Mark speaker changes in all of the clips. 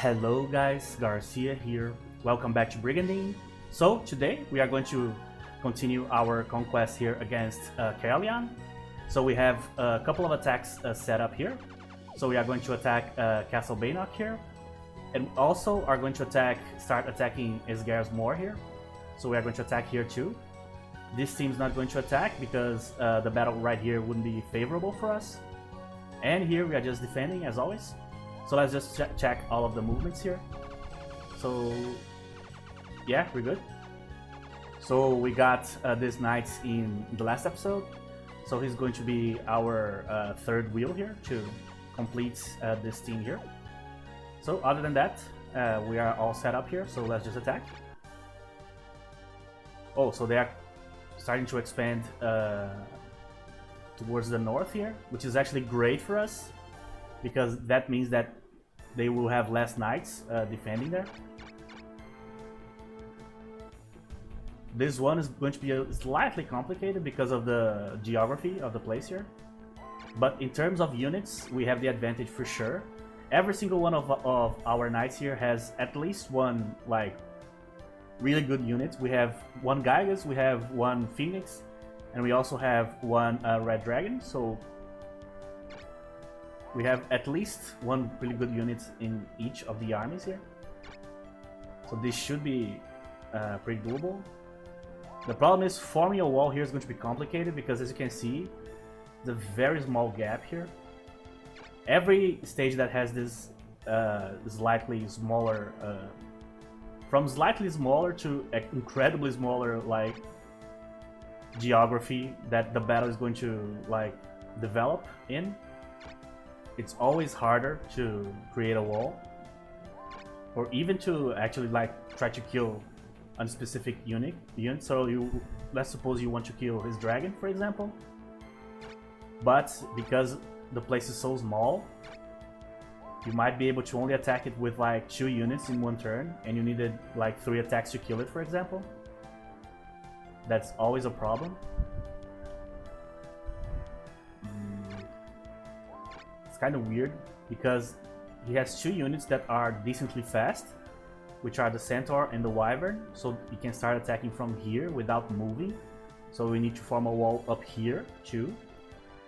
Speaker 1: Hello guys, Garcia here. Welcome back to Brigandine. So today we are going to continue our conquest here against Leonia. So we have a couple of attacks set up here. So we are going to attack Castle Baynok here. And also are going to start attacking Esgar's Moor here. So we are going to attack here too. This team's not going to attack because the battle right here wouldn't be favorable for us. And here we are just defending as always. So let's just check all of the movements here. So yeah, we're good. So we got this knight in the last episode. So he's going to be our third wheel here to complete this team here. So other than that, we are all set up here. So let's just attack. Oh, so they are starting to expand towards the north here, which is actually great for us because that means that they will have less knights defending there. This one is going to be slightly complicated because of the geography of the place here. But in terms of units, we have the advantage for sure. Every single one of our knights here has at least one like really good unit. We have one Gygas, we have one Phoenix, and we also have one Red Dragon. So we have at least one really good unit in each of the armies here. So this should be pretty doable. The problem is forming a wall here is going to be complicated because, as you can see, the very small gap here. Every stage that has this slightly smaller, from slightly smaller to incredibly smaller like geography that the battle is going to like develop in, it's always harder to create a wall, or even to actually like try to kill a specific unit. So let's suppose you want to kill his dragon, for example, but because the place is so small, you might be able to only attack it with like 2 units in one turn, and you needed like 3 attacks to kill it, for example. That's always a problem. It's kind of weird because he has 2 units that are decently fast, which are the Centaur and the Wyvern, so he can start attacking from here without moving. So we need to form a wall up here too.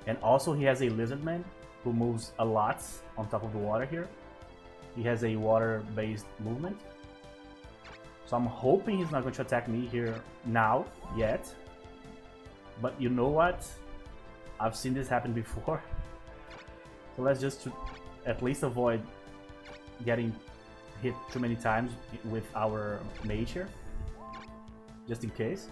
Speaker 1: And also he has a Lizardman who moves a lot on top of the water here. He has a water-based movement. So I'm hoping he's not going to attack me here now, yet. But you know what? I've seen this happen before. So let's just at least avoid getting hit too many times with our mage here. Just in case.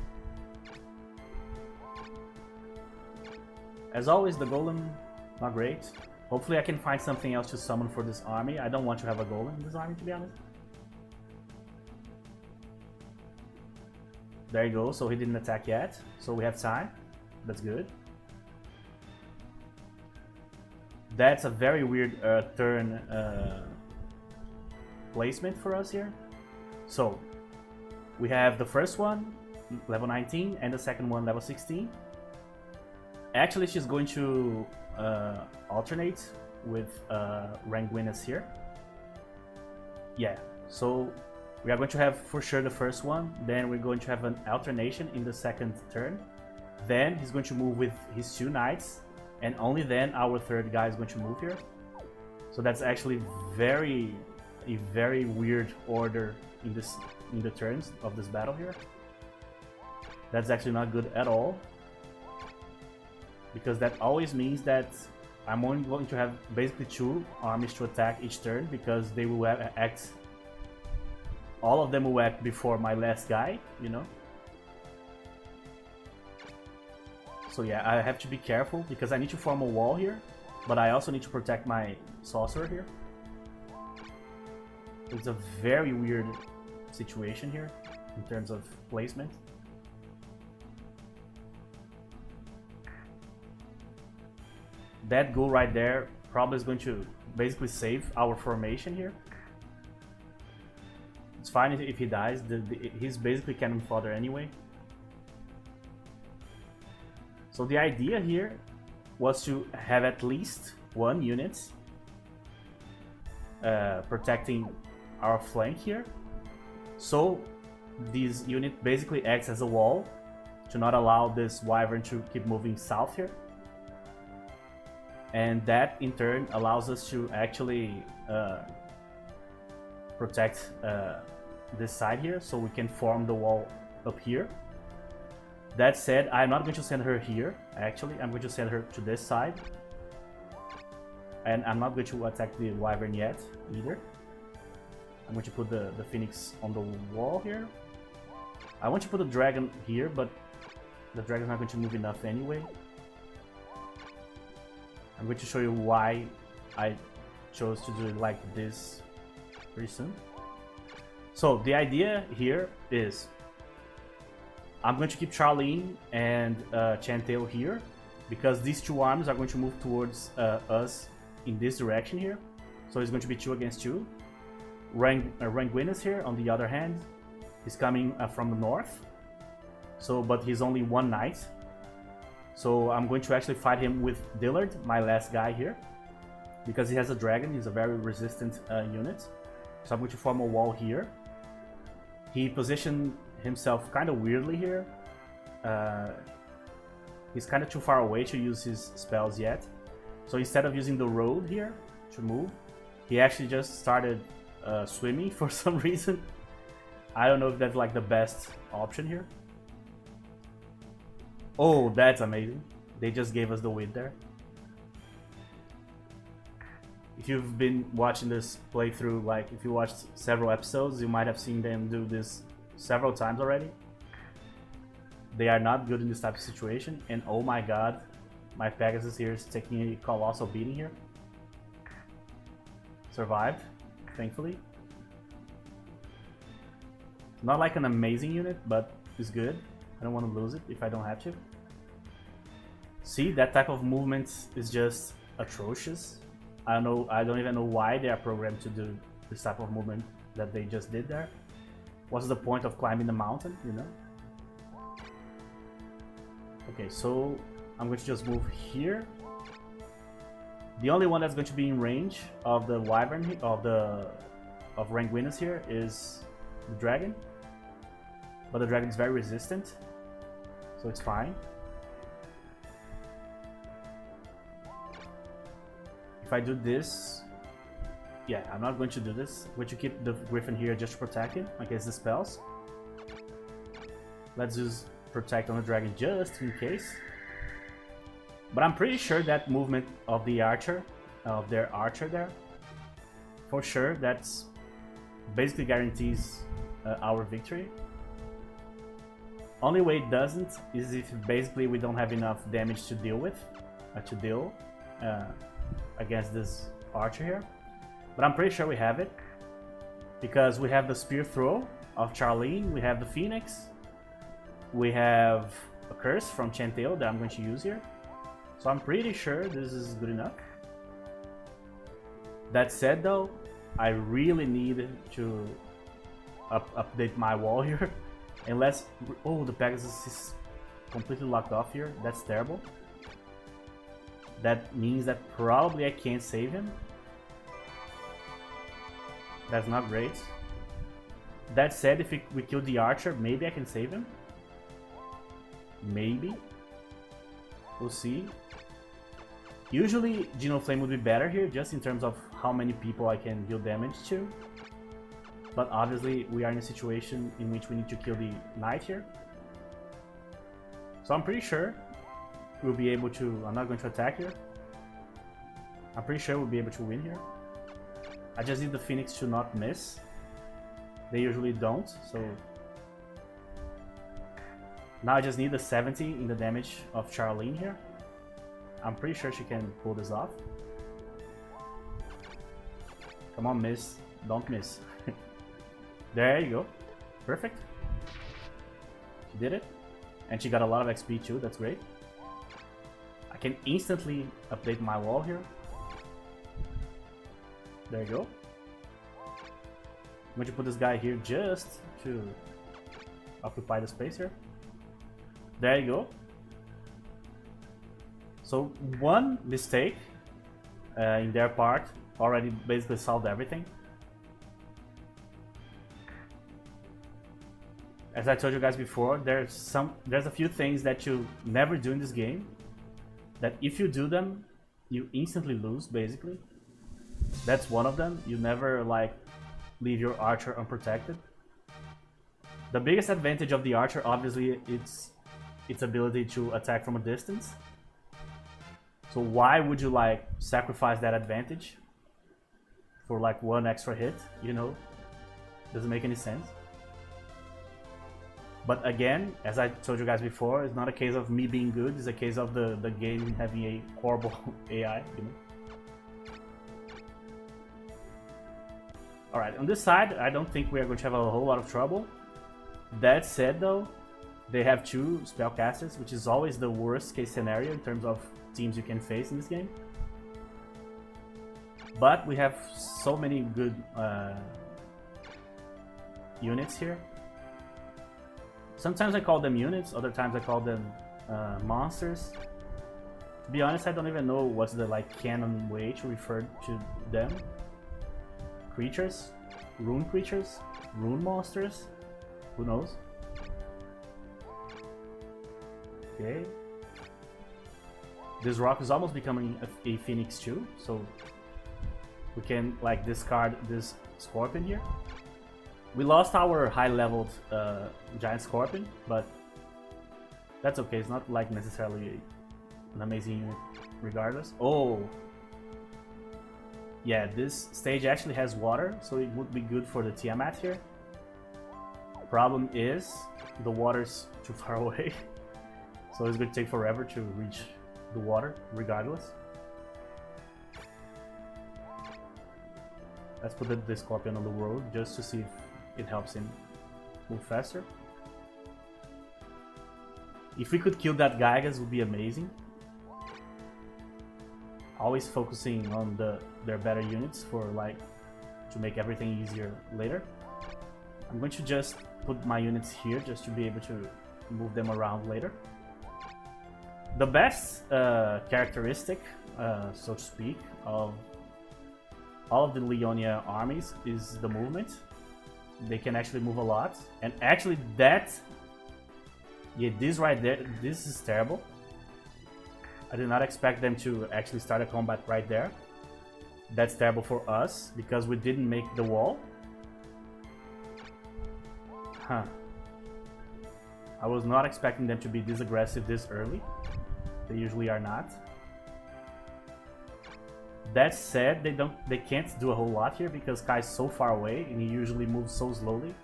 Speaker 1: As always, the golem, not great. Hopefully I can find something else to summon for this army. I don't want to have a golem in this army, to be honest. There you go, so he didn't attack yet. So we have time. That's good. That's a very weird turn placement for us here. So we have the first one, level 19, and the second one, level 16. Actually, she's going to alternate with Ranguinus here. Yeah, so we are going to have for sure the first one, then we're going to have an alternation in the second turn. Then he's going to move with his 2 knights, and only then our third guy is going to move here. So that's actually a very weird order in the turns of this battle here. That's actually not good at all, because that always means that I'm only going to have basically 2 armies to attack each turn, because they will act, all of them will act before my last guy, you know. So yeah, I have to be careful because I need to form a wall here, but I also need to protect my sorcerer here. It's a very weird situation here in terms of placement. That goal right there probably is going to basically save our formation here. It's fine if he dies, he's basically cannon fodder anyway. So the idea here was to have at least 1 unit protecting our flank here. So this unit basically acts as a wall to not allow this wyvern to keep moving south here. And that in turn allows us to actually protect this side here, so we can form the wall up here. That said, I'm not going to send her here, actually. I'm going to send her to this side. And I'm not going to attack the wyvern yet, either. I'm going to put the phoenix on the wall here. I want to put the dragon here, but the dragon's not going to move enough anyway. I'm going to show you why I chose to do it like this pretty soon. So the idea here is I'm going to keep Charlene and Chantel here because these two armies are going to move towards us in this direction here. So it's going to be 2 against 2. Ranguinus here, on the other hand, is coming from the north. So, but he's only 1 knight. So I'm going to actually fight him with Dillard, my last guy here, because he has a dragon. He's a very resistant unit. So I'm going to form a wall here. He positioned himself kind of weirdly here. He's kind of too far away to use his spells yet. So instead of using the road here to move, he actually just started swimming for some reason. I don't know if that's like the best option here. Oh, that's amazing. They just gave us the win there. If you've been watching this playthrough, like if you watched several episodes, you might have seen them do this several times already. They are not good in this type of situation, and oh my god, my Pegasus here is taking a colossal beating here. Survived, thankfully. Not like an amazing unit, but it's good. I don't want to lose it if I don't have to. See, that type of movement is just atrocious. I don't even know why they are programmed to do this type of movement that they just did there. What's the point of climbing the mountain, you know? Okay, so I'm going to just move here. The only one that's going to be in range of the wyvern of Ranguinus here is the dragon. But the dragon is very resistant, so it's fine. If I do this, yeah, I'm not going to do this. I'm going to keep the griffin here just to protect him against the spells. Let's use protect on the dragon just in case. But I'm pretty sure that movement of the archer, of their archer there, for sure, that's basically guarantees our victory. Only way it doesn't is if basically we don't have enough damage to deal with, against this archer here. But I'm pretty sure we have it, because we have the spear throw of Charlene, we have the phoenix, we have a curse from Chantel that I'm going to use here. So I'm pretty sure this is good enough. That said though, I really need to update my wall here. Unless, oh, the Pegasus is completely locked off here. That's terrible. That means that probably I can't save him. That's not great. That said, if we kill the archer, maybe I can save him. Maybe. We'll see. Usually, Genoflame would be better here, just in terms of how many people I can deal damage to. But obviously, we are in a situation in which we need to kill the knight here. So I'm pretty sure we'll be able to... I'm not going to attack here. I'm pretty sure we'll be able to win here. I just need the phoenix to not miss. They usually don't, so... Now I just need the 70 in the damage of Charlene here. I'm pretty sure she can pull this off. Come on, miss. Don't miss. There you go. Perfect. She did it. And she got a lot of XP too, that's great. I can instantly update my wall here. There you go. I'm going to put this guy here just to occupy the space here. There you go. So one mistake in their part already basically solved everything. As I told you guys before, there's a few things that you never do in this game, that if you do them, you instantly lose, basically. That's one of them. You never like leave your archer unprotected. The biggest advantage of the archer, obviously, it's its ability to attack from a distance. So why would you like sacrifice that advantage for like one extra hit, you know? Doesn't make any sense. But again, as I told you guys before, it's not a case of me being good, it's a case of the game having a horrible AI, you know? Alright, on this side, I don't think we are going to have a whole lot of trouble. That said though, they have 2 spellcasters, which is always the worst case scenario in terms of teams you can face in this game. But we have so many good units here. Sometimes I call them units, other times I call them monsters. To be honest, I don't even know what's the like canon way to refer to them. Creatures? Rune creatures? Rune monsters? Who knows? Okay. This rock is almost becoming a phoenix too, so we can like discard this scorpion here. We lost our high-leveled giant scorpion, but that's okay. It's not like necessarily an amazing unit regardless. Oh! Yeah, this stage actually has water, so it would be good for the Tiamat here. Problem is, the water's too far away, so it's going to take forever to reach the water, regardless. Let's put the scorpion on the road just to see if it helps him move faster. If we could kill that Gygas, would be amazing. Always focusing on their better units for like to make everything easier later. I'm going to just put my units here just to be able to move them around later. The best characteristic, so to speak, of all of the Leonia armies is the movement. They can actually move a lot, and actually that, yeah, this right there, this is terrible. I did not expect them to actually start a combat right there. That's terrible for us because we didn't make the wall. Huh. I was not expecting them to be this aggressive this early. They usually are not. That said, they can't do a whole lot here because Kai's so far away and he usually moves so slowly.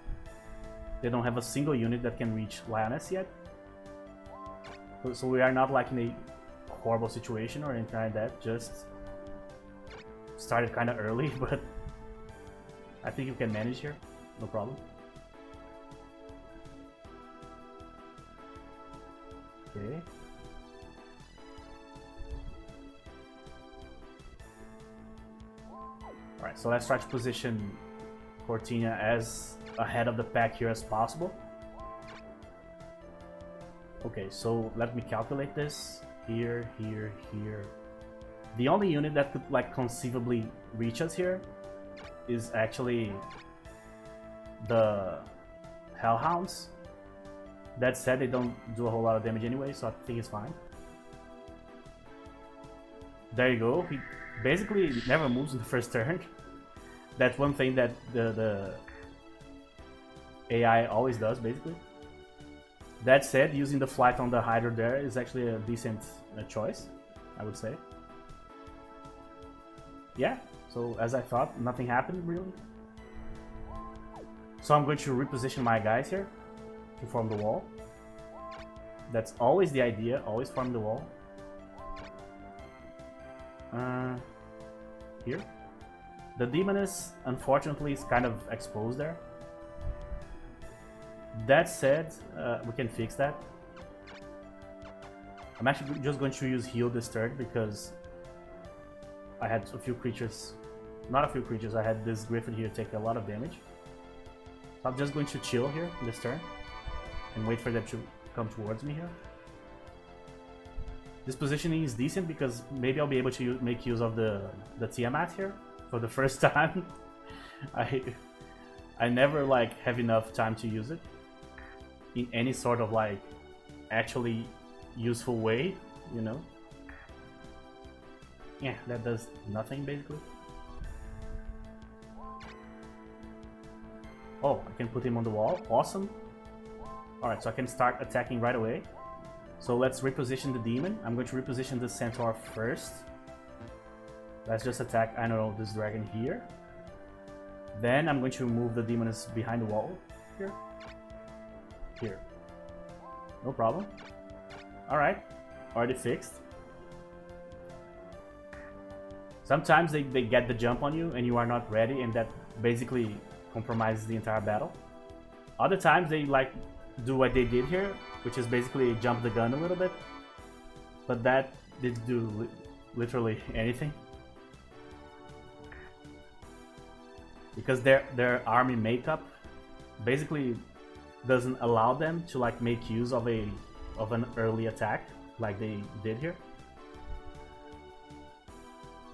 Speaker 1: They don't have a single unit that can reach Lioness yet. So we are not like in a horrible situation or anything like that, just started kind of early, but I think you can manage here, no problem. Okay. Alright, so let's try to position Cortina as ahead of the pack here as possible. Okay, so let me calculate this. Here, here, here. The only unit that could like conceivably reach us here is actually the Hellhounds. That said, they don't do a whole lot of damage anyway, so I think it's fine. There you go. He basically never moves in the first turn. That's one thing that the AI always does, basically. That said, using the flight on the Hydra there is actually a decent choice, I would say. Yeah, so as I thought, nothing happened really. So I'm going to reposition my guys here to form the wall. That's always the idea, always form the wall. Here. The Demoness, unfortunately, is kind of exposed there. That said, we can fix that. I'm actually just going to use heal this turn because I had a few creatures, not a few creatures, I had this Griffin here take a lot of damage. So I'm just going to chill here this turn and wait for them to come towards me here. This positioning is decent because maybe I'll be able to make use of the Tiamat here for the first time. I never like have enough time to use it in any sort of like actually useful way, you know. Yeah, that does nothing basically. Oh, I can put him on the wall. Awesome. Alright, so I can start attacking right away. So let's reposition the demon. I'm going to reposition the centaur first. Let's just attack, I don't know, this dragon here. Then I'm going to move the demons behind the wall. Here. Here. No problem. Alright. Already fixed. Sometimes they get the jump on you and you are not ready, and that basically compromises the entire battle. Other times they like do what they did here, which is basically jump the gun a little bit. But that didn't do literally anything. Because their army makeup basically doesn't allow them to like make use of an early attack like they did here.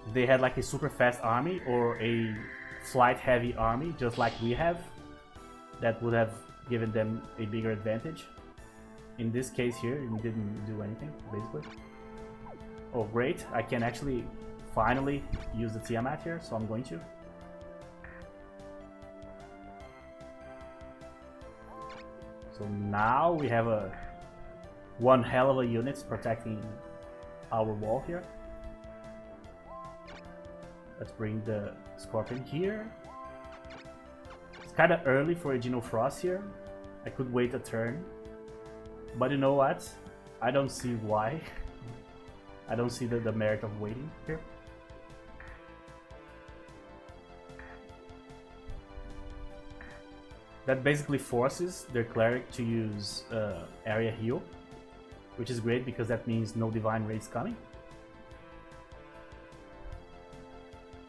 Speaker 1: If they had like a super fast army or a flight heavy army just like we have, that would have given them a bigger advantage. In this case here, it didn't do anything basically. Oh great, I can actually finally use the Tiamat here, so I'm going to. So now we have one hell of a unit protecting our wall here. Let's bring the Scorpion here. It's kind of early for a Geno Frost here. I could wait a turn. But you know what? I don't see why. I don't see the merit of waiting here. That basically forces their cleric to use area heal, which is great because that means no divine raids coming.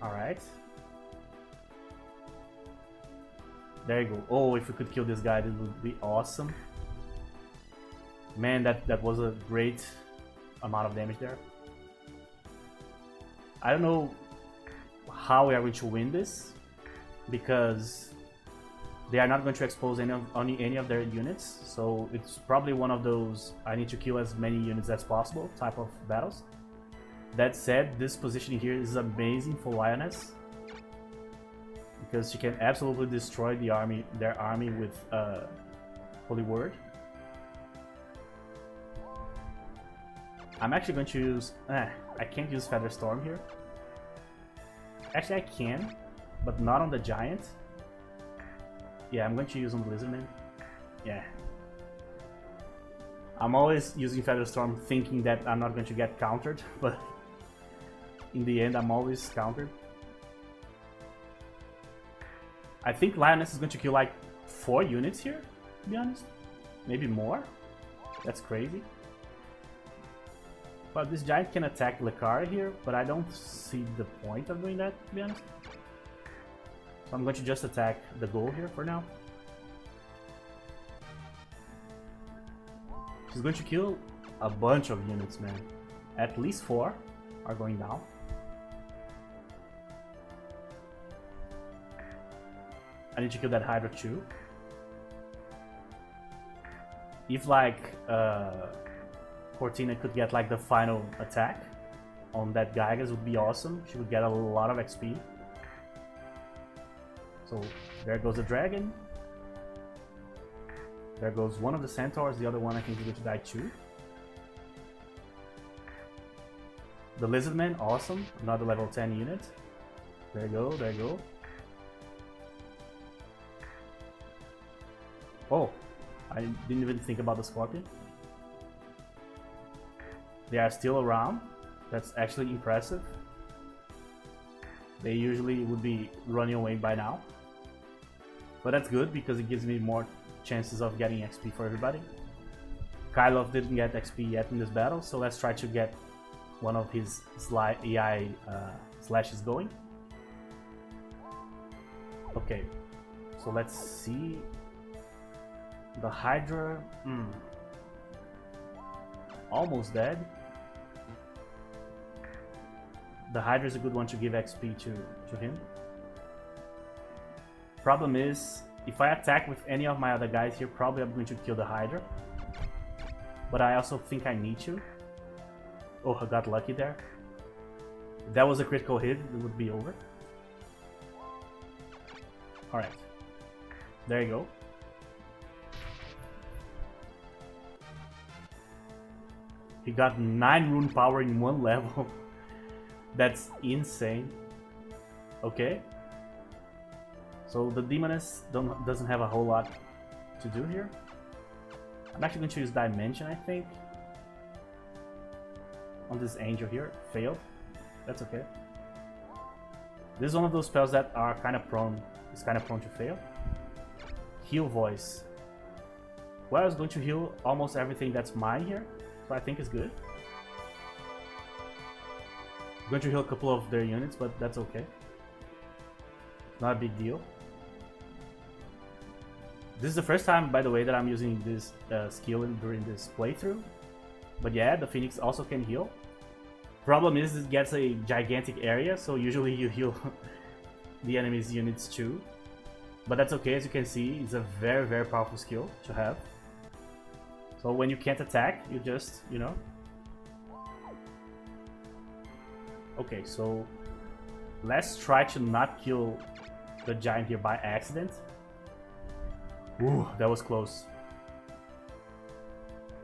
Speaker 1: Alright. There you go. Oh, if we could kill this guy, that would be awesome. Man, that was a great amount of damage there. I don't know how we are going to win this, because they are not going to expose any of their units, so it's probably one of those I need to kill as many units as possible type of battles. That said, this position here is amazing for Lioness, because she can absolutely destroy their army with Holy Word. I'm actually going to use... I can't use Feather Storm here. Actually I can, but not on the Giant. Yeah, I'm going to use on the Lizardman. Yeah. I'm always using Feather Storm thinking that I'm not going to get countered, but in the end I'm always countered. I think Lioness is going to kill like 4 units here, to be honest. Maybe more. That's crazy. But this Giant can attack Lekara here, but I don't see the point of doing that, to be honest. So I'm going to just attack the goal here for now. She's going to kill a bunch of units, man. At least 4 are going down. I need to kill that Hydra too. If like Cortina could get like the final attack on that Gygas, would be awesome. She would get a lot of XP. So there goes the dragon. There goes one of the centaurs, the other one I think is going to die too. The Lizardman, awesome. Another level 10 unit. There you go, there you go. Oh, I didn't even think about the Scorpion. They are still around. That's actually impressive. They usually would be running away by now. But that's good because it gives me more chances of getting XP for everybody. Kylov didn't get XP yet in this battle, so let's try to get one of his AI slashes going. Okay, so let's see. The Hydra, almost dead. The Hydra is a good one to give XP to him. Problem is, if I attack with any of my other guys here, probably I'm going to kill the Hydra. But I also think I need to. Oh, I got lucky there. If that was a critical hit, it would be over. Alright. There you go. He got 9 rune power in one level. That's insane. Okay. So the Demoness doesn't have a whole lot to do here. I'm actually going to use Dimension, I think. On this Angel here. Failed. That's okay. This is one of those spells that are kind of prone to fail. Heal Voice. Well, I was going to heal almost everything that's mine here. So I think it's good. I'm going to heal a couple of their units, but that's okay. Not a big deal. This is the first time, by the way, that I'm using this skill during this playthrough. But yeah, the Phoenix also can heal. Problem is, it gets a gigantic area, so usually you heal the enemy's units too. But that's okay, as you can see, it's a very, very powerful skill to have. So when you can't attack, you just, you know. Okay, so let's try to not kill the giant here by accident. Ooh, that was close.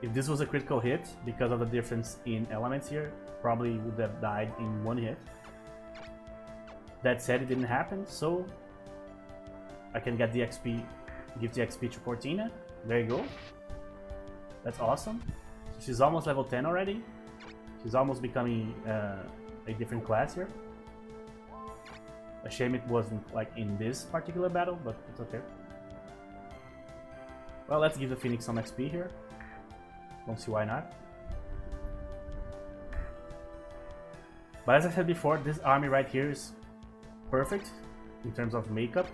Speaker 1: If this was a critical hit, because of the difference in elements here, probably would have died in one hit. That said, it didn't happen, so I can get the XP, give the XP to Cortina. There you go. That's awesome. She's almost level 10 already. She's almost becoming a different class here. A shame it wasn't like in this particular battle, but it's okay. Well, let's give the Phoenix some XP here. Don't see why not. But as I said before, this army right here is perfect in terms of makeup.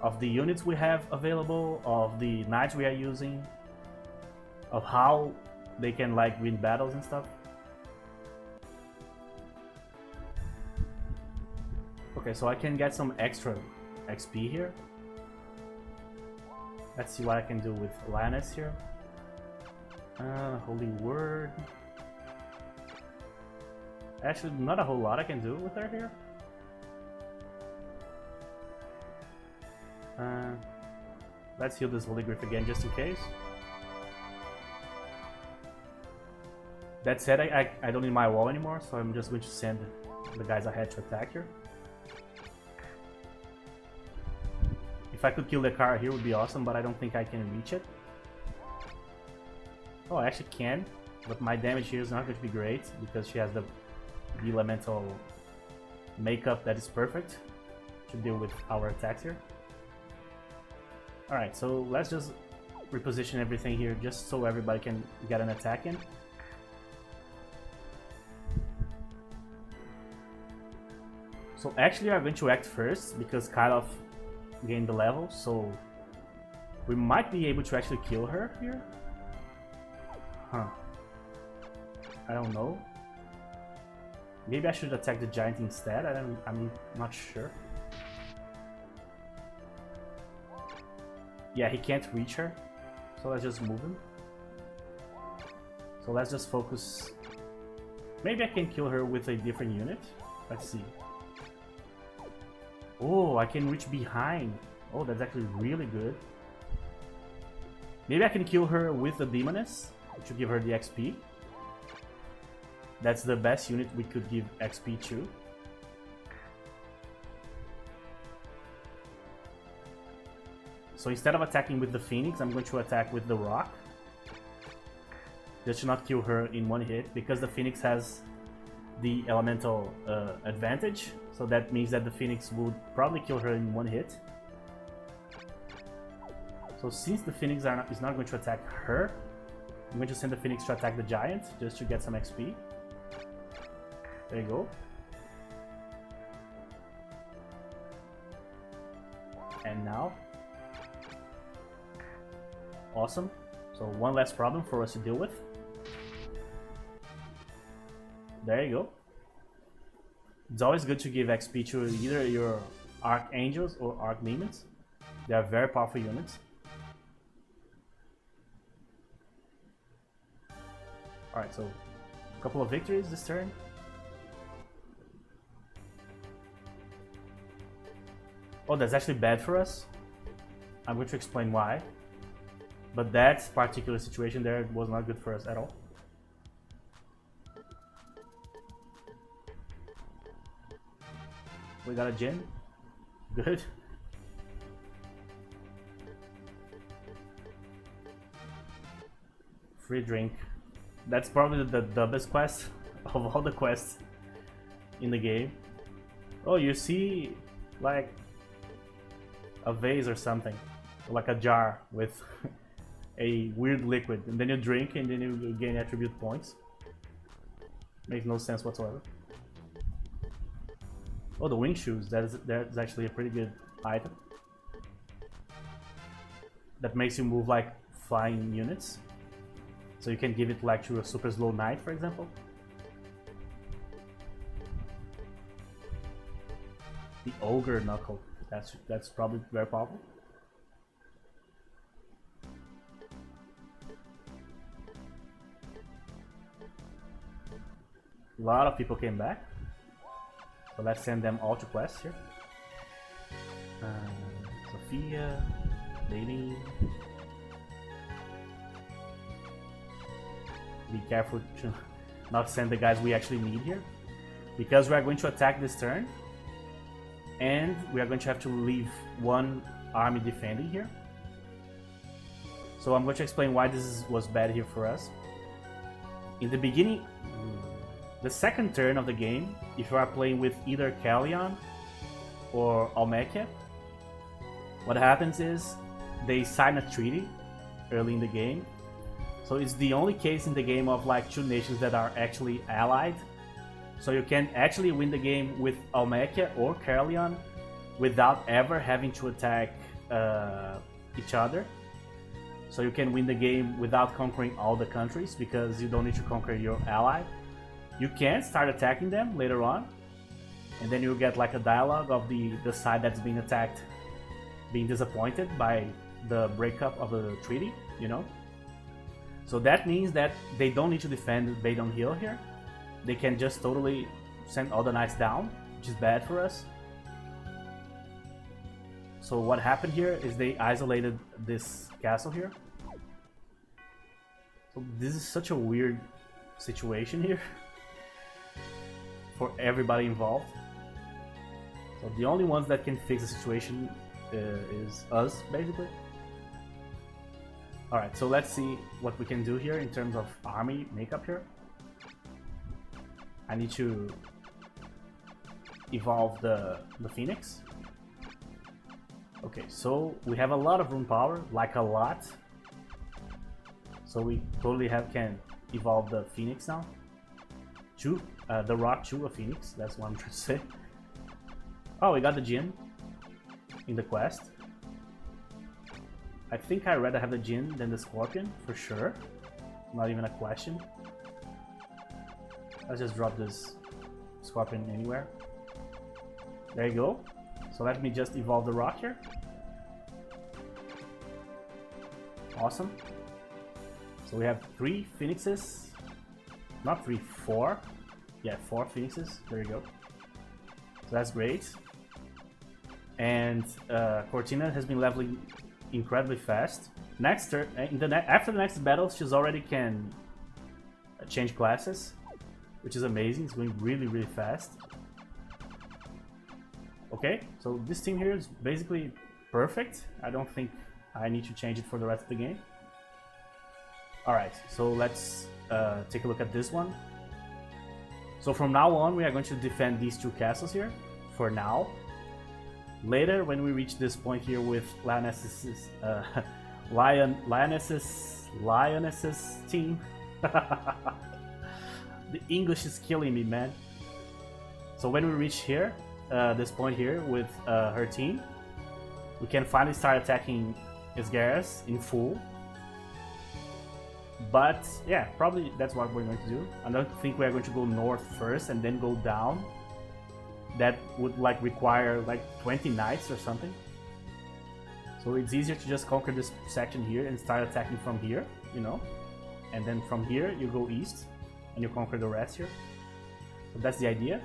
Speaker 1: Of the units we have available, of the knights we are using, of how they can like win battles and stuff. Okay, so I can get some extra XP here. Let's see what I can do with Lioness here. Holy Word. Actually, not a whole lot I can do with her here. Let's heal this Holy Griff again just in case. That said, I don't need my wall anymore, so I'm just going to send the guys ahead to attack here. If I could kill the car here, would be awesome, but I don't think I can reach it. Oh, I actually can, but my damage here is not going to be great because she has the elemental makeup that is perfect to deal with our attacks here. Alright, so let's just reposition everything here just so everybody can get an attack in. So actually I'm going to act first because Kylov gained the level, so we might be able to actually kill her here. Huh. I don't know. Maybe I should attack the giant instead. I'm not sure. Yeah, he can't reach her, so let's just move him. So let's just focus. Maybe I can kill her with a different unit. Let's see. Oh, I can reach behind. Oh, that's actually really good. Maybe I can kill her with the Demoness to give her the XP. That's the best unit we could give XP to. So instead of attacking with the Phoenix, I'm going to attack with the Rock. Just to not kill her in one hit, because the Phoenix has the elemental advantage. So that means that the Phoenix would probably kill her in one hit. So since the Phoenix is not going to attack her, I'm going to send the Phoenix to attack the Giant, just to get some XP. There you go. And now. Awesome. So one less problem for us to deal with. There you go. It's always good to give XP to either your Archangels or Archdemons. They are very powerful units. Alright, so a couple of victories this turn. Oh, that's actually bad for us. I'm going to explain why. But that particular situation there was not good for us at all. We got a gin. Good. Free drink. That's probably the dumbest quest of all the quests in the game. Oh, you see like a vase or something, like a jar with a weird liquid, and then you drink and then you gain attribute points. Makes no sense whatsoever. Oh, the wing shoes, that's actually a pretty good item. That makes you move like flying units. So you can give it like to a super slow knight, for example. The ogre knuckle. That's probably very powerful. A lot of people came back. So let's send them all to quests here. Sophia, Lady. Be careful to not send the guys we actually need here, because we are going to attack this turn and we are going to have to leave one army defending here. So I'm going to explain why this was bad here for us. In the beginning, the second turn of the game, if you are playing with either Kalion or Almekia, what happens is they sign a treaty early in the game. So it's the only case in the game of like two nations that are actually allied. So you can actually win the game with Almekia or Kalion without ever having to attack each other. So you can win the game without conquering all the countries, because you don't need to conquer your ally. You can start attacking them later on, and then you'll get like a dialogue of the side that's being attacked being disappointed by the breakup of the treaty, you know? So that means that they don't need to defend Baydon Hill here. They can just totally send all the knights down, which is bad for us. So what happened here is they isolated this castle here. So this is such a weird situation here for everybody involved. So the only ones that can fix the situation is us, basically. Alright, so let's see what we can do here in terms of army makeup here. I need to evolve the Phoenix. Okay, so we have a lot of rune power, like a lot. So we totally can evolve the Phoenix now. The rock to a Phoenix, that's what I'm trying to say. Oh, we got the Jinn in the quest. I think I'd rather have the Jinn than the Scorpion, for sure. Not even a question. Let's just drop this Scorpion anywhere. There you go. So let me just evolve the rock here. Awesome. So we have 3 Phoenixes. Not 3, 4. Yeah, 4 Phoenixes. There you go. So that's great. And Cortina has been leveling incredibly fast. Next turn, after the next battle, she's already can change classes, which is amazing. It's going really, really fast. Okay, so this team here is basically perfect. I don't think I need to change it for the rest of the game. Alright, so let's take a look at this one. So from now on, we are going to defend these 2 castles here, for now. Later, when we reach this point here with Lioness's team, the English is killing me, man. So when we reach here, this point here with her team, we can finally start attacking Isgaras in full. But yeah, probably that's what we're going to do. I don't think we're going to go north first and then go down. that would like require like 20 knights or something. So it's easier to just conquer this section here and start attacking from here, you know? And then from here you go east and you conquer the rest here. So that's the idea.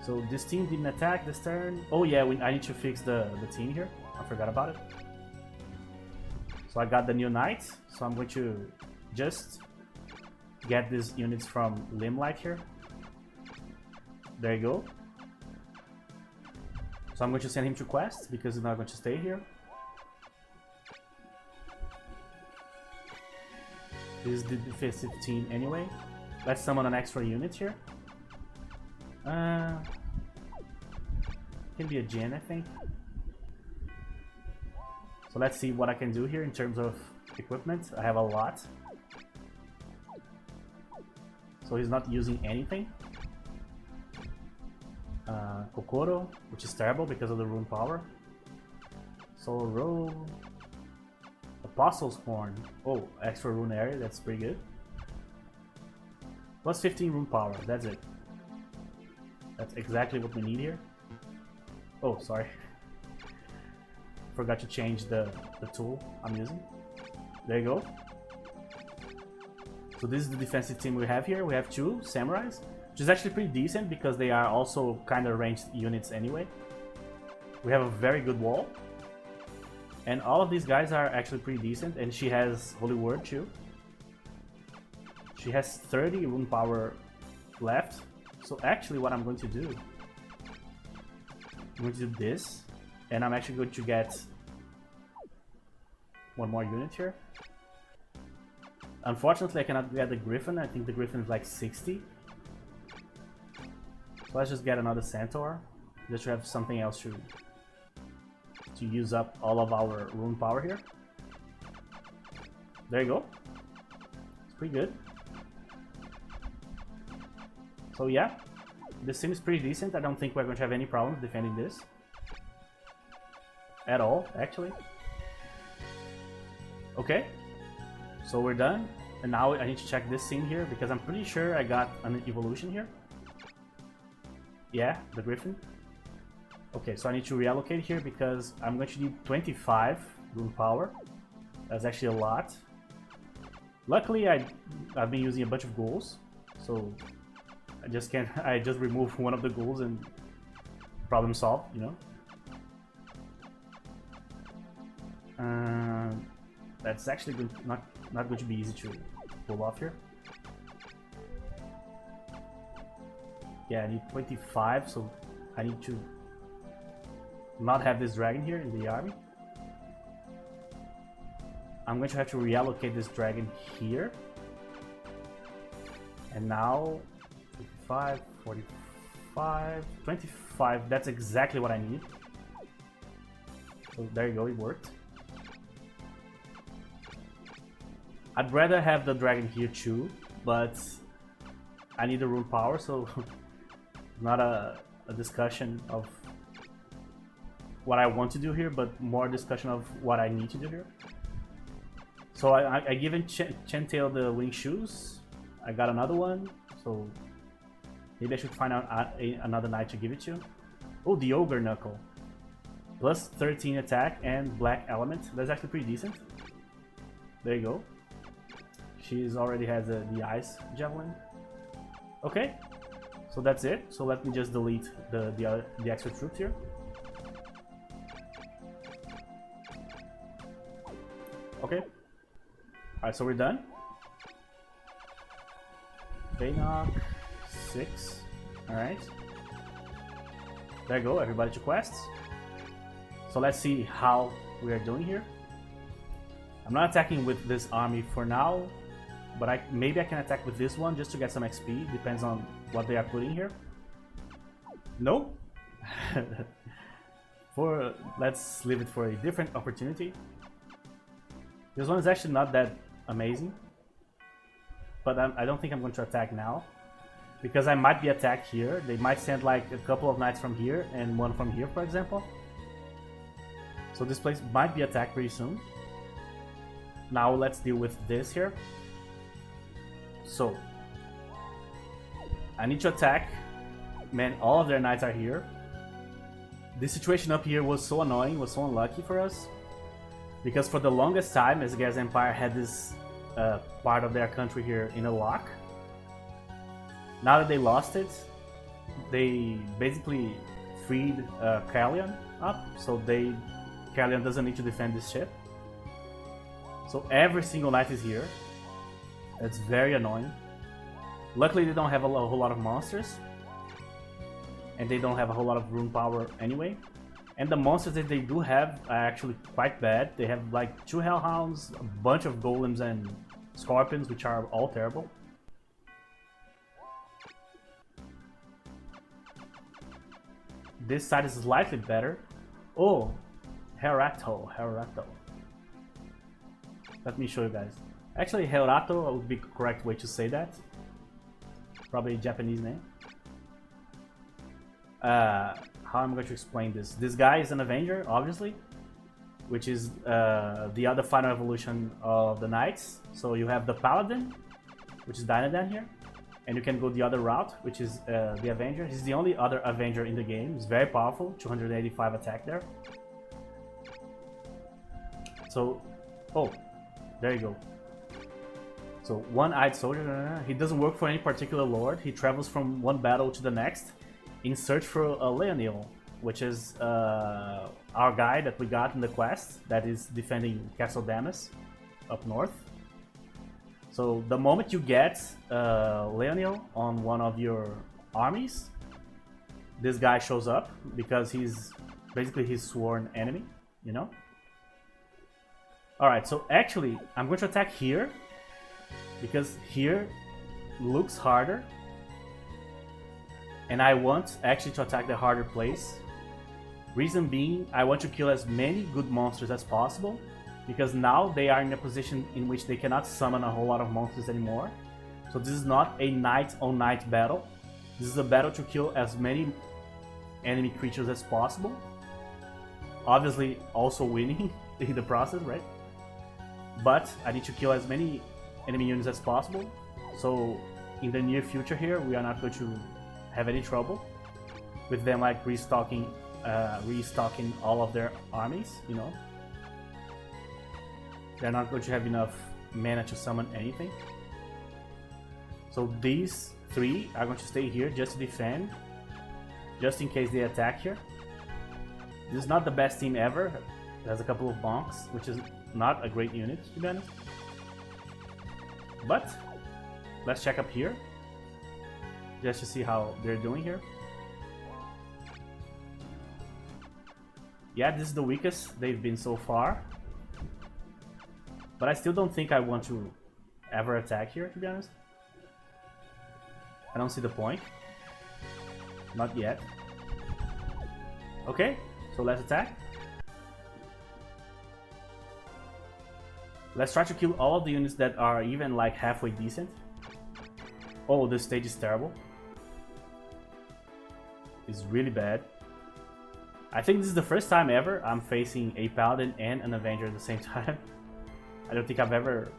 Speaker 1: So this team didn't attack this turn. Oh yeah, I need to fix the team here. I forgot about it. So I got the new knight, so I'm going to just get these units from Limelight here. There you go. So I'm going to send him to quest because he's not going to stay here. This is the defensive team anyway. Let's summon an extra unit here. Can be a Gen, I think. So let's see what I can do here in terms of equipment. I have a lot. So he's not using anything. Kokoro, which is terrible because of the rune power. Soul Robe. Apostle's Horn. Oh, extra rune area, that's pretty good. Plus 15 rune power, that's it. That's exactly what we need here. Oh, sorry. Forgot to change the tool I'm using. There you go. So this is the defensive team we have here. We have 2 samurais, which is actually pretty decent because they are also kind of ranged units anyway. We have a very good wall. And all of these guys are actually pretty decent, and she has Holy Word too. She has 30 rune power left. So actually what I'm going to do, I'm going to do this, and I'm actually going to get one more unit here. Unfortunately I cannot get the Griffin. I think the Griffin is like 60. So let's just get another Centaur, just to have something else to use up all of our rune power here. There you go. It's pretty good. So yeah, this seems pretty decent. I don't think we're going to have any problems defending this. At all, actually. Okay, so we're done. And now I need to check this scene here because I'm pretty sure I got an evolution here. Yeah, the Griffin. Okay, so I need to reallocate here because I'm going to need 25 rune power. That's actually a lot. Luckily, I've been using a bunch of ghouls, so I just can't. I just remove one of the ghouls and problem solved, you know. That's actually not going to be easy to pull off here. Yeah, I need 25, so I need to not have this dragon here in the army. I'm going to have to reallocate this dragon here. And now 55, 45, 25, that's exactly what I need. So there you go, it worked. I'd rather have the dragon here too, but I need the rune power, so not a discussion of what I want to do here, but more a discussion of what I need to do here. So I given Chantail the wing shoes. I got another one, so maybe I should find out another knight to give it to. Oh, the Ogre Knuckle. Plus 13 attack and black element. That's actually pretty decent. There you go. She's already has the ice javelin. Okay, so that's it. So let me just delete the extra troops here. Okay. Alright, so we're done. Baynock 6. Alright. There you go, everybody to quests. So let's see how we are doing here. I'm not attacking with this army for now, but maybe I can attack with this one just to get some XP. Depends on what they are putting here. No. Let's leave it for a different opportunity. This one is actually not that amazing, but I don't think I'm going to attack now because I might be attacked here. They might send like a couple of knights from here and one from here, for example. So this place might be attacked pretty soon. Now let's deal with this here. So I need to attack Man, all of their knights are here. This situation up here was so annoying, was so unlucky for us. Because for the longest time, as Garcia Empire had this part of their country here in a lock. Now that they lost it, they basically freed Caerleon up, so Caerleon doesn't need to defend this ship. So every single knight is here. It's very annoying. Luckily they don't have a whole lot of monsters. And they don't have a whole lot of rune power anyway. And the monsters that they do have are actually quite bad. They have like 2 hellhounds, a bunch of golems and scorpions, which are all terrible. This side is slightly better. Oh, Herato. Let me show you guys. Actually, Herato would be the correct way to say that. Probably a Japanese name. How I'm going to explain this. This guy is an Avenger, obviously, which is the other final evolution of the Knights. So you have the Paladin, which is Dynadine here, and you can go the other route, which is the Avenger. He's the only other Avenger in the game. He's very powerful, 285 attack there. So, oh, there you go. So, one-eyed soldier, he doesn't work for any particular lord. He travels from one battle to the next in search for a Leonia, which is our guy that we got in the quest that is defending Castle Damas up north. So the moment you get Leonia on one of your armies, this guy shows up because he's basically his sworn enemy, you know? Alright, so actually I'm going to attack here because here looks harder. And I want actually to attack the harder place. Reason being, I want to kill as many good monsters as possible, because now they are in a position in which they cannot summon a whole lot of monsters anymore. So this is not a knight on knight battle. This is a battle to kill as many enemy creatures as possible. Obviously also winning in the process, right? But I need to kill as many enemy units as possible. So in the near future here, we are not going to have any trouble with them like restocking all of their armies, you know. They're not going to have enough mana to summon anything. So these 3 are going to stay here just to defend, just in case they attack here. This is not the best team ever. It has a couple of bonks, which is not a great unit, to be honest. But let's check up here, just to see how they're doing here. Yeah, this is the weakest they've been so far. But I still don't think I want to ever attack here, to be honest. I don't see the point. Not yet. Okay, so let's attack. Let's try to kill all of the units that are even like halfway decent. Oh, this stage is terrible. It's really bad. I think this is the first time ever I'm facing a Paladin and an Avenger at the same time. I don't think I've ever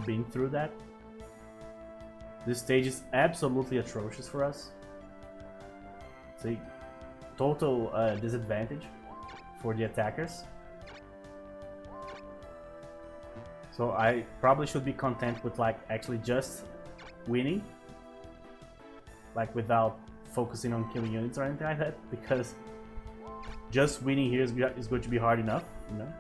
Speaker 1: been through that. This stage is absolutely atrocious for us. It's a total disadvantage for the attackers. So I probably should be content with like actually just winning, like without focusing on killing units or anything like that, because just winning here is going to be hard enough, you know.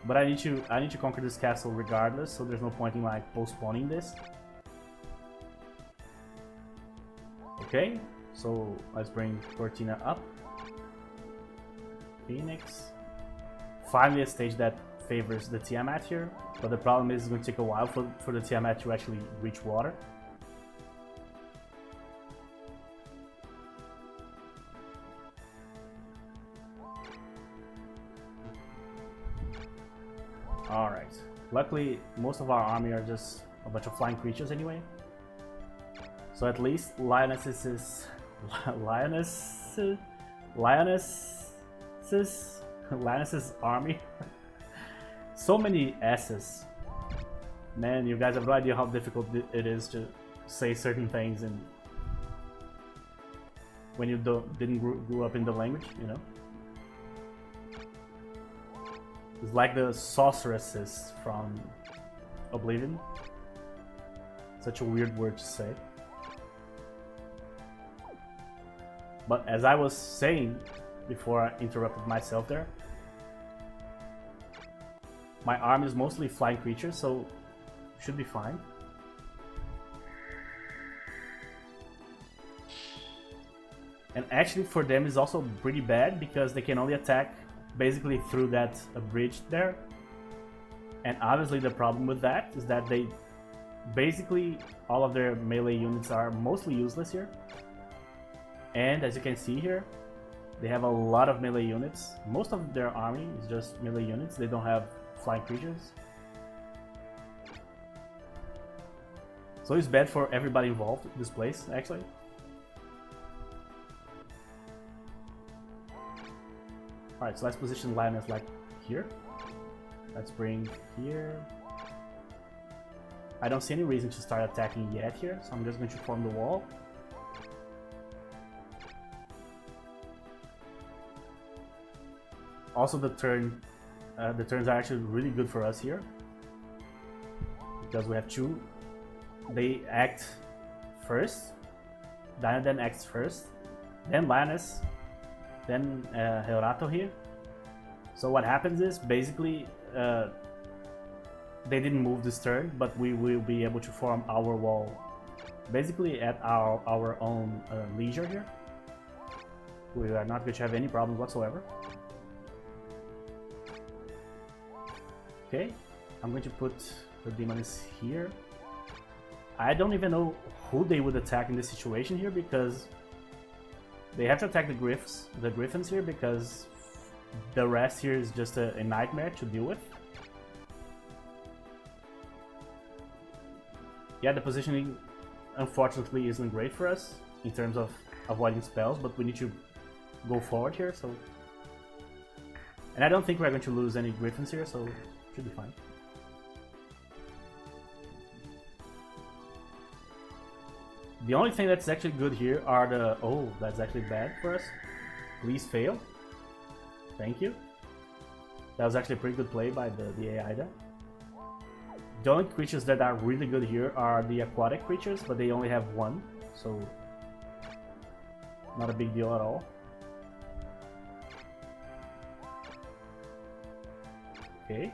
Speaker 1: But I need to conquer this castle regardless, so there's no point in like postponing this. Okay, so let's bring Cortina up. Phoenix. Finally a stage that favors the Tiamat here, but the problem is it's going to take a while for the Tiamat to actually reach water. Alright, luckily most of our army are just a bunch of flying creatures anyway. So at least Lioness's army. So many S's. Man, you guys have no idea how difficult it is to say certain things and when you didn't grow up in the language, you know. It's like the sorceresses from Oblivion. Such a weird word to say. But as I was saying before I interrupted myself there, my army is mostly flying creatures, so should be fine. And actually for them is also pretty bad because they can only attack basically through that bridge there. And obviously the problem with that is that they basically all of their melee units are mostly useless here. And as you can see here, they have a lot of melee units. Most of their army is just melee units. They don't have flying creatures. So it's bad for everybody involved in this place, actually. Alright, so let's position Leonia like here. Let's bring here. I don't see any reason to start attacking yet here, so I'm just going to form the wall. Also the turns are actually really good for us here. Because we have two. They act first. Brigandine acts first. Then Leonia. Then Heorato here. So what happens is basically they didn't move this turn, but we will be able to form our wall basically at our own leisure here. We are not going to have any problems whatsoever. Okay, I'm going to put the demons here. I don't even know who they would attack in this situation here because they have to attack the griffins here because the rest here is just a nightmare to deal with. Yeah, the positioning unfortunately isn't great for us in terms of avoiding spells, but we need to go forward here, so... And I don't think we're going to lose any griffins here, so should be fine. The only thing that's actually good here are the... Oh, that's actually bad for us. Please fail. Thank you. That was actually a pretty good play by the AI there. The only creatures that are really good here are the aquatic creatures, but they only have one, so not a big deal at all. Okay.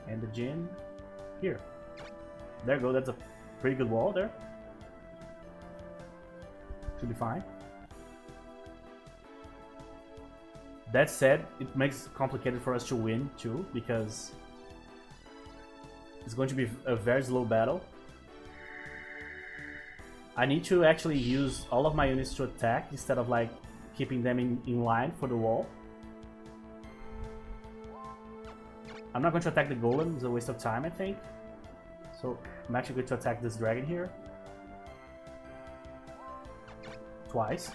Speaker 1: And the Jinn here. There you go, that's a pretty good wall there. Should be fine. That said, it makes it complicated for us to win too, because it's going to be a very slow battle. I need to actually use all of my units to attack instead of like keeping them in line for the wall. I'm not going to attack the golem, it's a waste of time I think. So I'm actually going to attack this dragon here. Twice.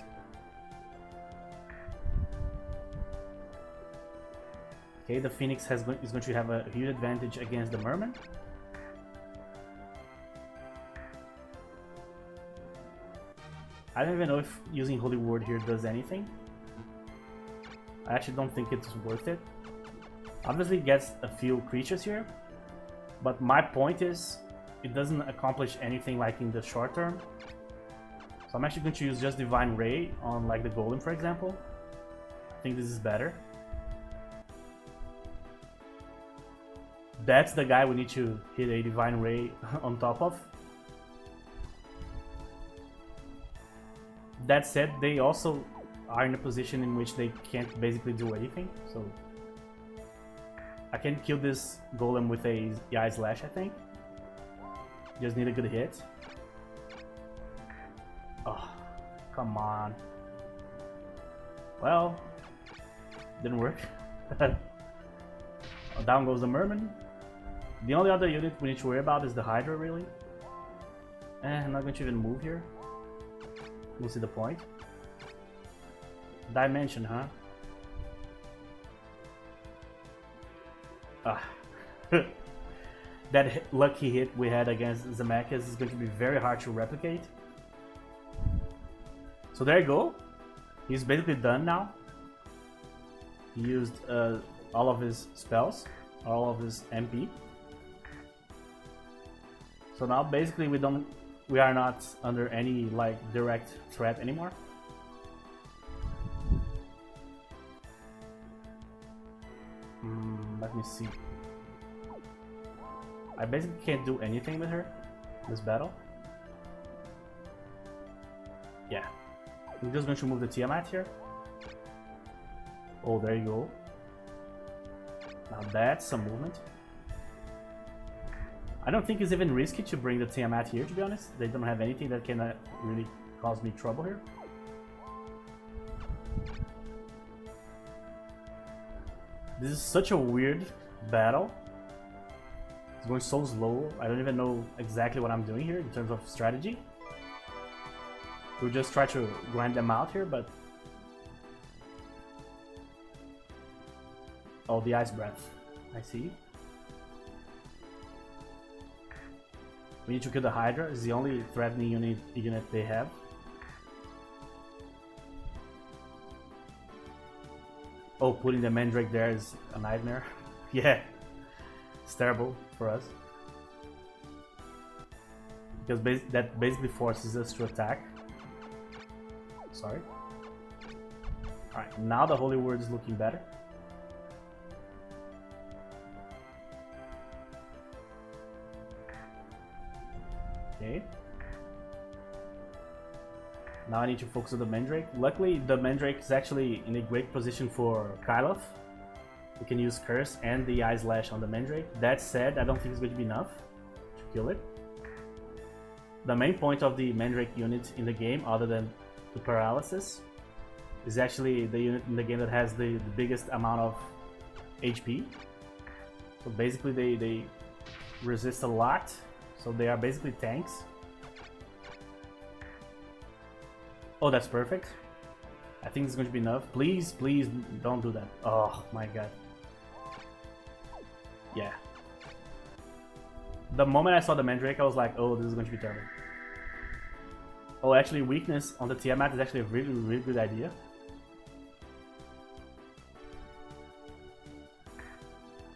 Speaker 1: Okay, the Phoenix is going to have a huge advantage against the Merman. I don't even know if using Holy Word here does anything. I actually don't think it's worth it. Obviously it gets a few creatures here, but my point is it doesn't accomplish anything like in the short term. So I'm actually going to use just Divine Ray on like the Golem for example. I think this is better. That's the guy we need to hit a Divine Ray on top of. That said, they also are in a position in which they can't basically do anything, so I can kill this golem with a Eye Slash, I think. Just need a good hit. Oh, come on. Well, didn't work. Down goes the Merman. The only other unit we need to worry about is the Hydra, really. I'm not going to even move here. We'll see the point. Dimension, huh? that lucky hit we had against Zemeckis is going to be very hard to replicate. So there you go. He's basically done now. He used all of his spells, all of his MP. So now basically we are not under any like direct threat anymore. Let me see. I basically can't do anything with her this battle. Yeah. I'm just going to move the Tiamat here. Oh, there you go. Now that's some movement. I don't think it's even risky to bring the Tiamat here, to be honest. They don't have anything that can really cause me trouble here. This is such a weird battle. It's going so slow. I don't even know exactly what I'm doing here in terms of strategy. We'll just try to grind them out here, but... Oh, the Ice Breath. I see. We need to kill the Hydra. It's the only threatening unit they have. Oh, putting the Mandrake there is a nightmare. Yeah. It's terrible for us. Because that basically forces us to attack. Sorry. Alright, now the Holy Word is looking better. Okay. Now I need to focus on the Mandrake. Luckily, the Mandrake is actually in a great position for Kyloff. We can use Curse and the Eye Slash on the Mandrake. That said, I don't think it's going to be enough to kill it. The main point of the Mandrake unit in the game, other than the Paralysis, is actually the unit in the game that has the biggest amount of HP. So basically they resist a lot. So they are basically tanks. Oh, that's perfect. I think it's going to be enough. Please, please don't do that. Oh my god. Yeah. The moment I saw the Mandrake, I was like, oh, this is going to be terrible. Oh, actually, weakness on the Tiamat is actually a really, really good idea.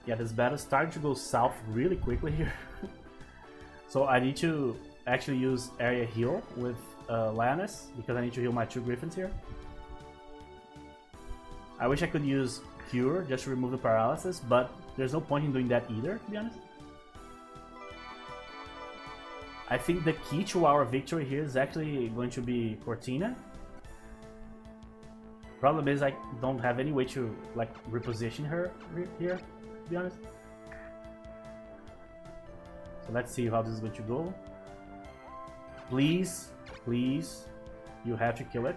Speaker 1: Yeah, this battle started to go south really quickly here. So I need to actually use area heal with Lioness, because I need to heal my 2 Griffins here. I wish I could use Cure just to remove the paralysis, but there's no point in doing that either, to be honest. I think the key to our victory here is actually going to be Cortina. Problem is I don't have any way to like reposition her here, to be honest. So let's see how this is going to go. Please, please, you have to kill it.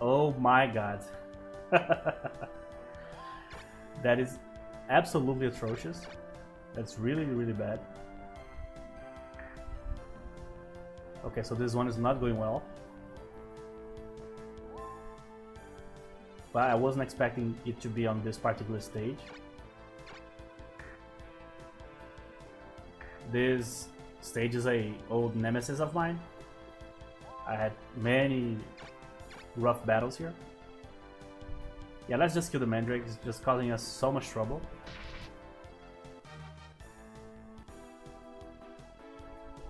Speaker 1: Oh my god. That is absolutely atrocious. That's really, really bad. Okay, so this one is not going well. But I wasn't expecting it to be on this particular stage. This stage is a old nemesis of mine. I had many rough battles here. Yeah, let's just kill the Mandrake. It's just causing us so much trouble.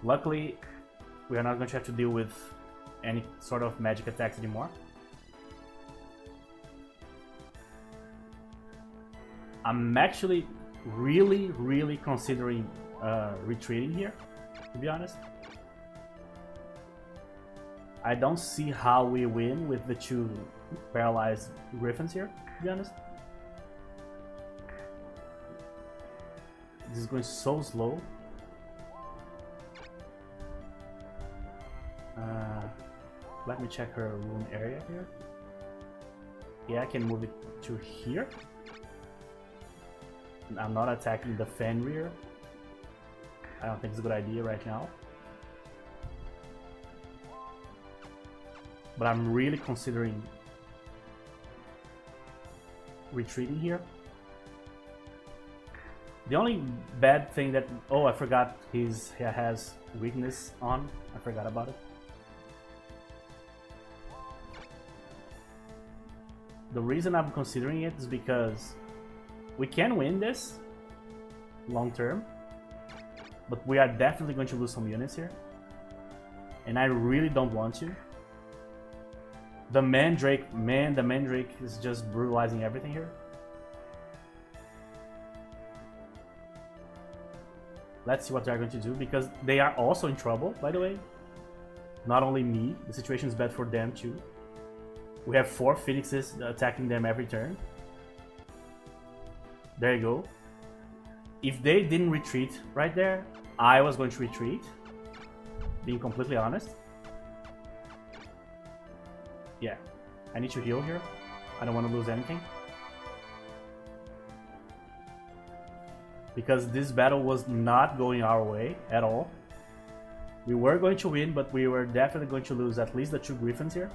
Speaker 1: Luckily, we are not going to have to deal with any sort of magic attacks anymore. I'm actually really, really considering retreating here, to be honest. I don't see how we win with the 2 paralyzed Griffins here, to be honest. This is going so slow. Let me check her rune area here. Yeah, I can move it to here. I'm not attacking the Fenrir. I don't think it's a good idea right now. But I'm really considering retreating here. The only bad thing that... Oh, I forgot he has weakness on. I forgot about it. The reason I'm considering it is because we can win this long term, but we are definitely going to lose some units here. And I really don't want to. The Mandrake, man, the Mandrake is just brutalizing everything here. Let's see what they're going to do, because they are also in trouble, by the way. Not only me, the situation is bad for them too. We have 4 Phoenixes attacking them every turn. There you go. If they didn't retreat right there, I was going to retreat. Being completely honest. Yeah, I need to heal here. I don't want to lose anything. Because this battle was not going our way at all. We were going to win, but we were definitely going to lose at least the 2 Griffins here.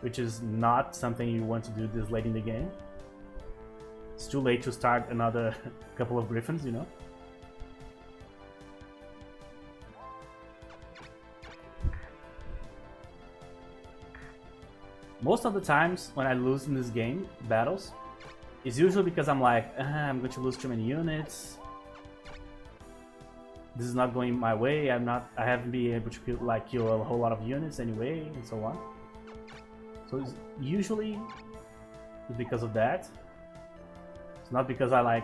Speaker 1: Which is not something you want to do this late in the game. It's too late to start another couple of Griffins, you know. Most of the times when I lose in this game, battles, it's usually because I'm like, I'm going to lose too many units. This is not going my way. I haven't been able to kill a whole lot of units anyway, and so on. So it's usually because of that. It's not because I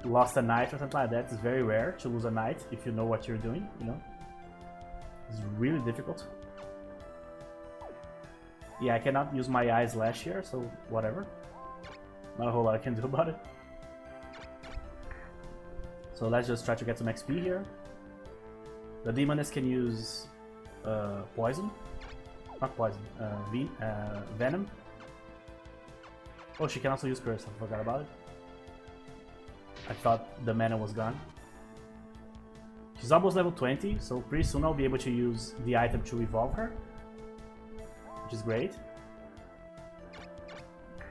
Speaker 1: lost a knight or something like that. It's very rare to lose a knight if you know what you're doing, you know. It's really difficult. Yeah, I cannot use my eyes last year, so whatever. Not a whole lot I can do about it. So let's just try to get some XP here. The Demoness can use poison. Not poison, venom. Oh, she can also use curse, I forgot about it. I thought the mana was gone. She's almost level 20, so pretty soon I'll be able to use the item to evolve her. Which is great.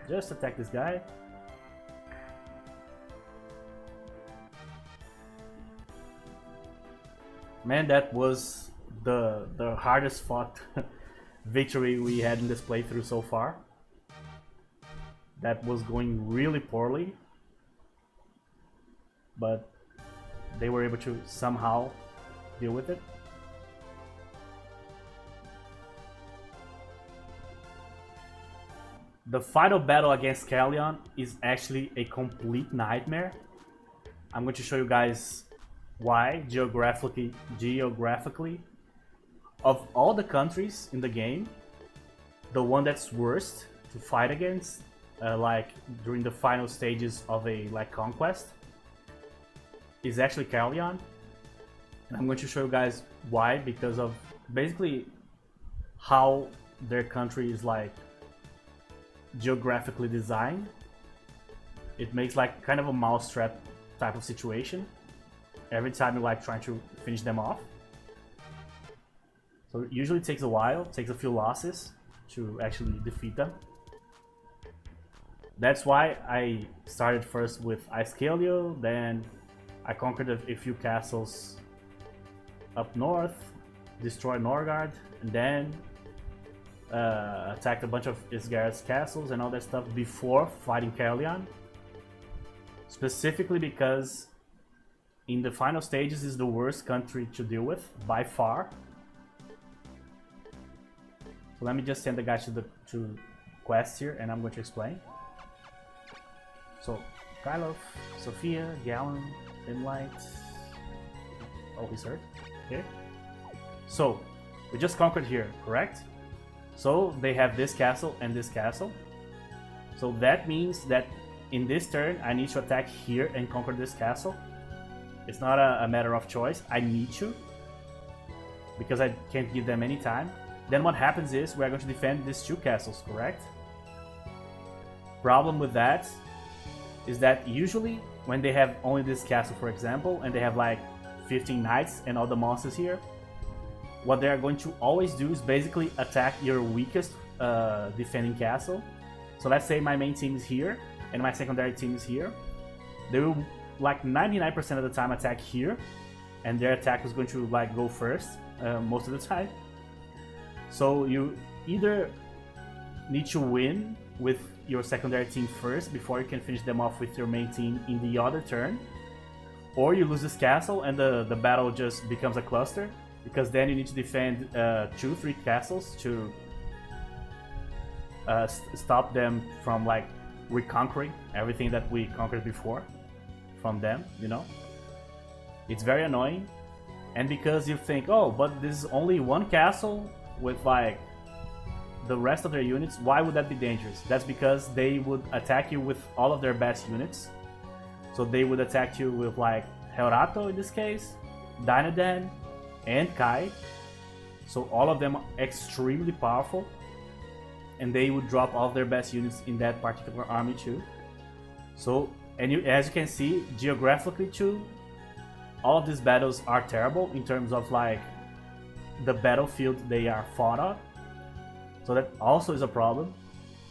Speaker 1: Just attack this guy. Man, that was the hardest fought victory we had in this playthrough so far. That was going really poorly, but they were able to somehow deal with it. The final battle against Carleon is actually a complete nightmare. I'm going to show you guys why geographically. Of all the countries in the game, the one that's worst to fight against, during the final stages of a conquest, is actually Carleon. And I'm going to show you guys why, because of basically how their country is geographically designed. It makes kind of a mousetrap type of situation every time you're trying to finish them off. So it usually takes a while, takes a few losses to actually defeat them. That's why I started first with Icecalia, then I conquered a few castles up north, destroyed Norgard, and then attacked a bunch of Isgar's castles and all that stuff before fighting Carleon. Specifically because in the final stages is the worst country to deal with, by far. So let me just send the guys to quests here and I'm going to explain. So, Kyloff, Sophia, Gallon, Limelight. Oh, he's hurt. Okay. So, we just conquered here, correct? So, they have this castle and this castle. So that means that in this turn, I need to attack here and conquer this castle. It's not a matter of choice. I need to, because I can't give them any time. Then what happens is we're going to defend these 2 castles, correct? Problem with that is that usually when they have only this castle, for example, and they have 15 knights and all the monsters here, what they are going to always do is basically attack your weakest defending castle. So let's say my main team is here and my secondary team is here. They will like 99% of the time attack here, and their attack was going to like go first most of the time. So you either need to win with your secondary team first before you can finish them off with your main team in the other turn, or you lose this castle and the battle just becomes a cluster, because then you need to defend 2-3 castles to stop them from like reconquering everything that we conquered before from them, you know? It's very annoying. And because you think, oh, but this is only one castle with like the rest of their units, why would that be dangerous? That's because they would attack you with all of their best units. So they would attack you with like Helrato in this case, Dynadan, and Kai. So all of them are extremely powerful, and they would drop all of their best units in that particular army too. So, and as you can see, geographically too, all of these battles are terrible in terms of like the battlefield they are fought on. So that also is a problem.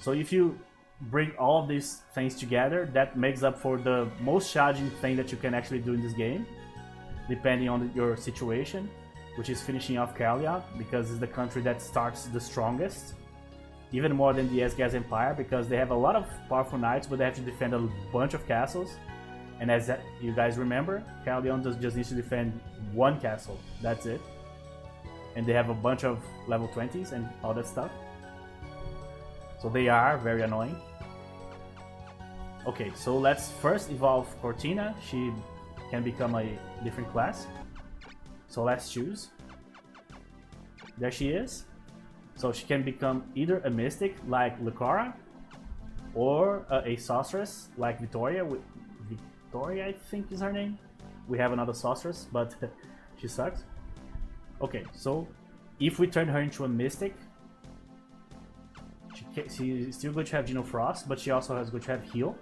Speaker 1: So if you bring all of these things together, that makes up for the most challenging thing that you can actually do in this game, depending on your situation, which is finishing off Caerleon, because it's the country that starts the strongest, even more than the Esgaz Empire, because they have a lot of powerful knights, but they have to defend a bunch of castles. And as you guys remember, Caerleon just needs to defend one castle, that's it. And they have a bunch of level 20s and all that stuff. So they are very annoying. Okay, so let's first evolve Cortina. She can become a different class. So let's choose. There she is. So she can become either a mystic like Lucora, or a sorceress like Victoria. Victoria, I think is her name. We have another sorceress, but she sucks. Okay, so if we turn her into a mystic, she's still going to have Geno Frost, but she also has going to have heal.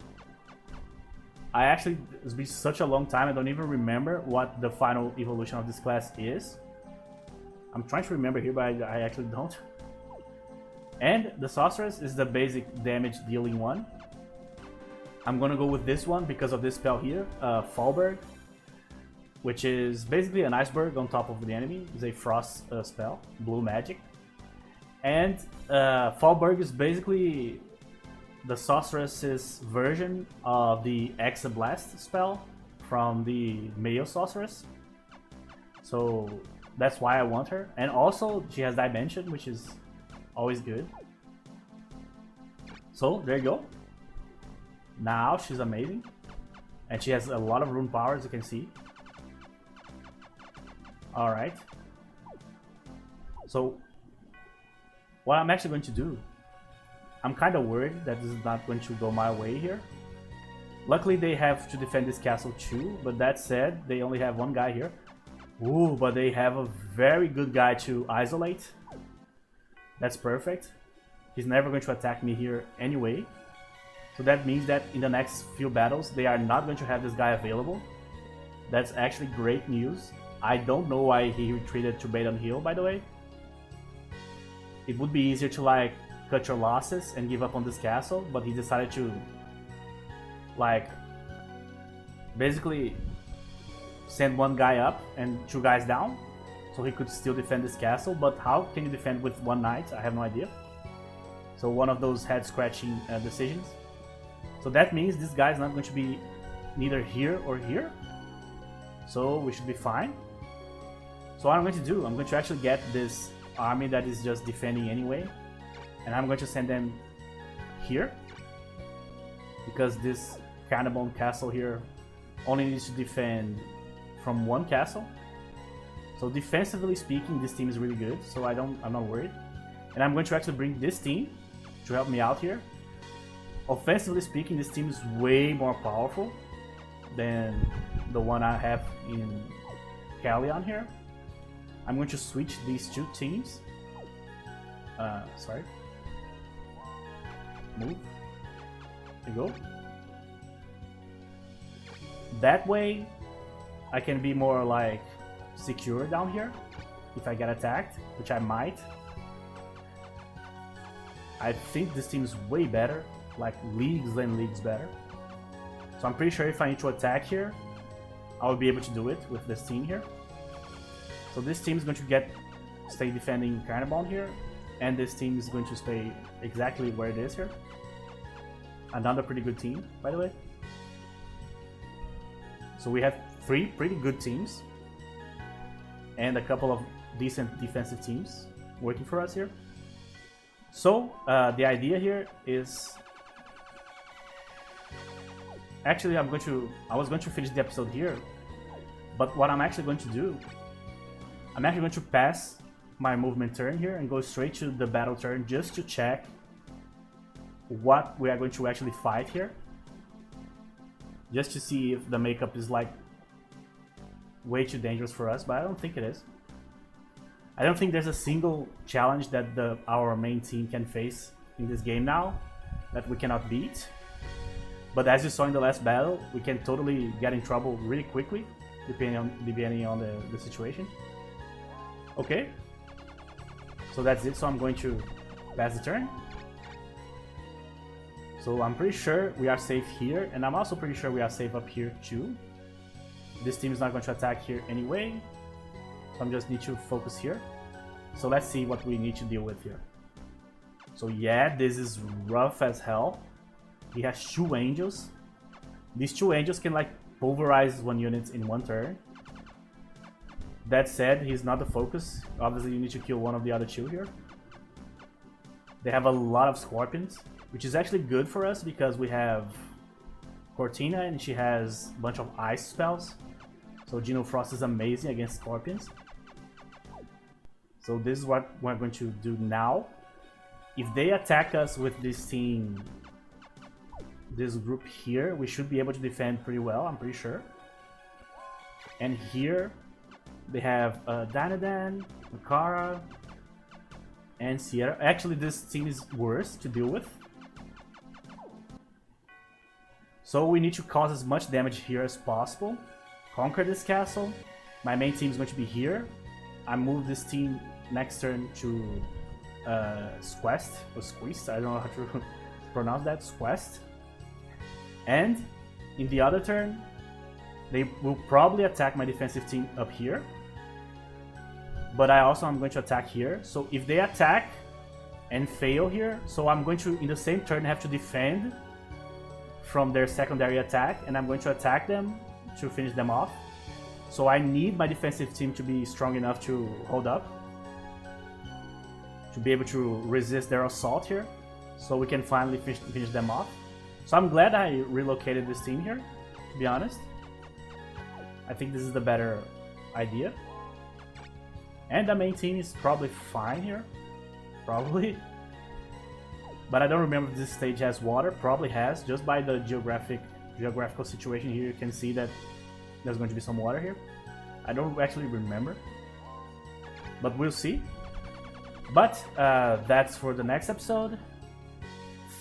Speaker 1: It's been such a long time, I don't even remember what the final evolution of this class is. I'm trying to remember here, but I actually don't. And the sorceress is the basic damage dealing one. I'm gonna go with this one because of this spell here, Fallberg, which is basically an iceberg on top of the enemy. It's a frost spell, blue magic. And Fallberg is basically the sorceress's version of the Exablast spell from the male sorceress. So that's why I want her. And also she has Dimension, which is always good. So there you go. Now she's amazing. And she has a lot of rune power, as you can see. Alright. So what I'm actually going to do, I'm kind of worried that this is not going to go my way here. Luckily they have to defend this castle too, but that said, they only have one guy here. Ooh, but they have a very good guy to isolate. That's perfect. He's never going to attack me here anyway. So that means that in the next few battles, they are not going to have this guy available. That's actually great news. I don't know why he retreated to Baden Hill, by the way. It would be easier to like cut your losses and give up on this castle, but he decided to like basically send one guy up and two guys down, so he could still defend this castle. But how can you defend with one knight? I have no idea. So one of those head-scratching decisions. So that means this guy is not going to be neither here or here. So we should be fine. So what I'm going to do, I'm going to actually get this army that is just defending anyway, and I'm going to send them here, because this Carnarvon castle here only needs to defend from one castle. So defensively speaking, this team is really good, so I'm not worried. And I'm going to actually bring this team to help me out here. Offensively speaking, this team is way more powerful than the one I have in Caerleon here. I'm going to switch these two teams. Sorry. Move. There you go. That way, I can be more like secure down here if I get attacked, which I might. I think this team is way better, like leagues and leagues better. So I'm pretty sure if I need to attack here, I will be able to do it with this team here. So this team is going to stay defending Carnivore here, and this team is going to stay exactly where it is here. Another pretty good team, by the way. So we have 3 pretty good teams and a couple of decent defensive teams working for us here. So the idea here is, actually I was going to finish the episode here, but what I'm actually going to do, I'm actually going to pass my movement turn here and go straight to the battle turn just to check what we are going to actually fight here. Just to see if the makeup is like way too dangerous for us, but I don't think it is. I don't think there's a single challenge that our main team can face in this game now that we cannot beat. But as you saw in the last battle, we can totally get in trouble really quickly, depending on the situation. Okay, so that's it. So I'm going to pass the turn. So I'm pretty sure we are safe here, and I'm also pretty sure we are safe up here too. This team is not going to attack here anyway, so I just need to focus here. So let's see what we need to deal with here. So yeah, this is rough as hell. He has 2 angels. These 2 angels can like pulverize 1 unit in 1 turn. That said, he's not the focus. Obviously you need to kill one of the other 2 here. They have a lot of scorpions, which is actually good for us because we have Cortina and she has a bunch of ice spells. So Geno Frost is amazing against scorpions. So this is what we're going to do now. If they attack us with this team, this group here, we should be able to defend pretty well, I'm pretty sure. And here they have Danadan, Makara, and Sierra. Actually, this team is worse to deal with. So we need to cause as much damage here as possible. Conquer this castle. My main team is going to be here. I move this team next turn to Squest or Squeezed. I don't know how to pronounce that. Squest. And in the other turn, they will probably attack my defensive team up here. But I'm going to attack here. So if they attack and fail here, so I'm going to, in the same turn, have to defend from their secondary attack, and I'm going to attack them to finish them off. So I need my defensive team to be strong enough to hold up, to be able to resist their assault here, so we can finally finish them off. So I'm glad I relocated this team here, to be honest. I think this is the better idea. And the main team is probably fine here, probably. But I don't remember if this stage has water. Probably has, just by the geographical situation here. You can see that there's going to be some water here. I don't actually remember, but we'll see. But that's for the next episode.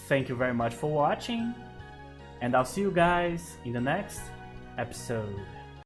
Speaker 1: Thank you very much for watching, and I'll see you guys in the next episode.